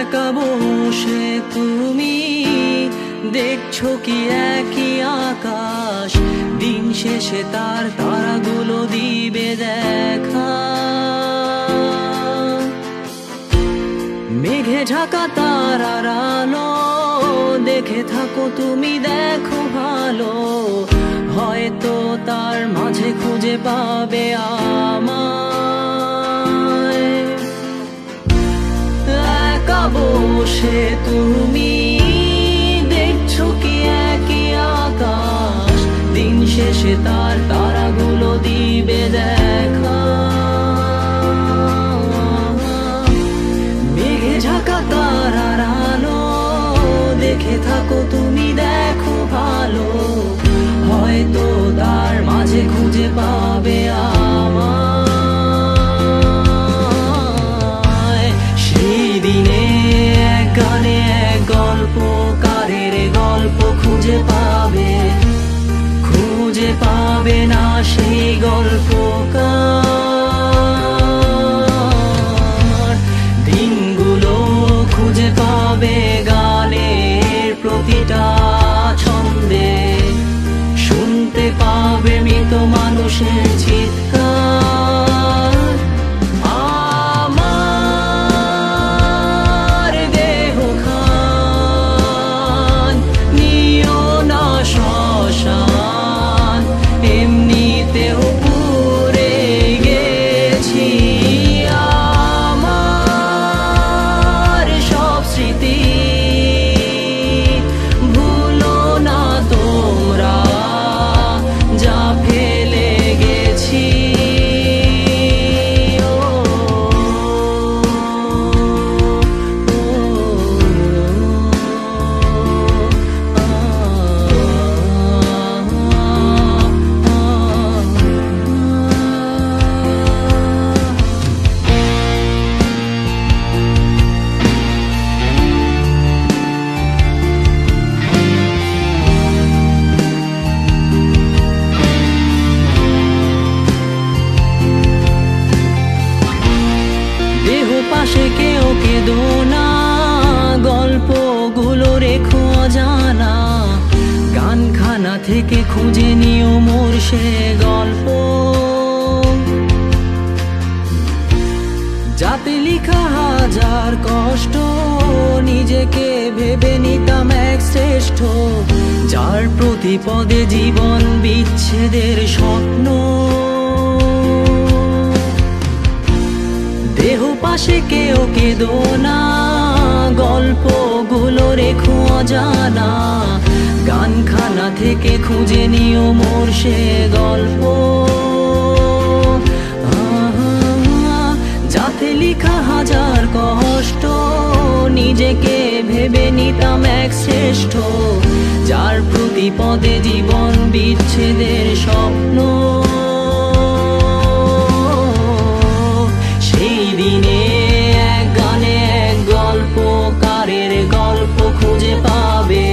একা বসে তুমি দেখছো কি একই আকাশ, দিন শেষে তার তারাগুলো দিবে দেখা। মেঘে ঢাকা তারার আলো দেখে থাকো তুমি, দেখো ভালো, হয়তো তার মাঝে খুঁজে পাবে আমায়। একা বসে তুমি দেখছো কি একই আকাশ, দিন শেষে তার তারাগুলো দিবে দেখা। মেঘে ঢাকা তারার আলো দেখে থাকো তুমি, দেখো ভালো, হয়তো তার মাঝে খুঁজে পাবে আমায়। সেই দিনে এক গানে এক গল্পকারের গল্প খুঁজে পাবে, খুঁজে পাবে না সেই গল্পকার। দিনগুলো খুঁজে পাবে গানের প্রতিটা ছন্দে, শুনতে পাবে মৃত মানুষের চিৎকার। আমার দেহ খান নিও না শ্মশান, এমনিতেও পুড়ে গেছি। আমার সব স্মৃতি ভুলো না তোমরা, যা ফেলে গেছি। দেহ পাশে কেউ কেঁদো না, গল্পগুলো রেখো অজানা, গানখানা থেকে খুঁজে নিও মোর সে গল্প, যাতে লিখা হাজার কষ্ট নিজেকে ভেবে নিতাম এক শ্রেষ্ঠ, যার প্রতি পদে জীবন বিচ্ছেদের স্বপ্ন। দেহ পাশে কেউ কেঁদো না, গল্পগুলো রেখো অজানা, গানখানা থেকে খুঁজে নিও মোর সে গল্প, যাতে লিখা হাজার কষ্ট নিজেকে ভেবে নিতাম এক শ্রেষ্ঠ, যার প্রতি পদে জীবন বিচ্ছেদের স্বপ্ন। সেই দিনে এক গানে এক গল্পকারের গল্প খুঁজে পাবে,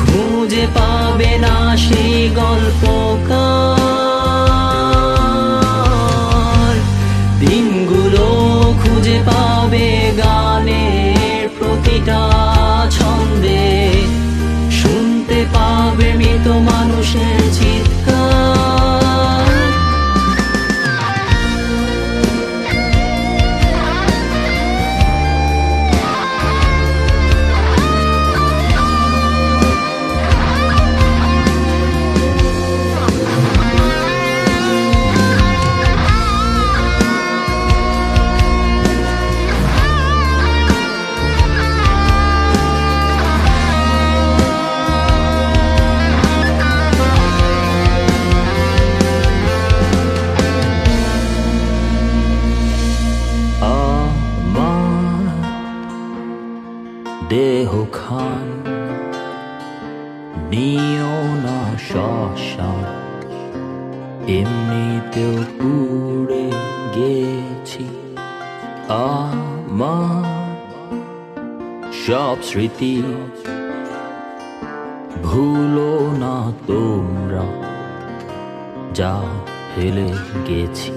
খুঁজে পাবে না সেই গল্পকার। দিনগুলো খুঁজে পাবে গানের প্রতিটা ছন্দে, শুনতে পাবে মৃত মানুষের চিৎকার। দেহ খান নিও না শ্মশান, এমনিতেও পুড়ে গেছি। আমার সব স্মৃতি ভুলো না তোমরা, যা ফেলে গেছি।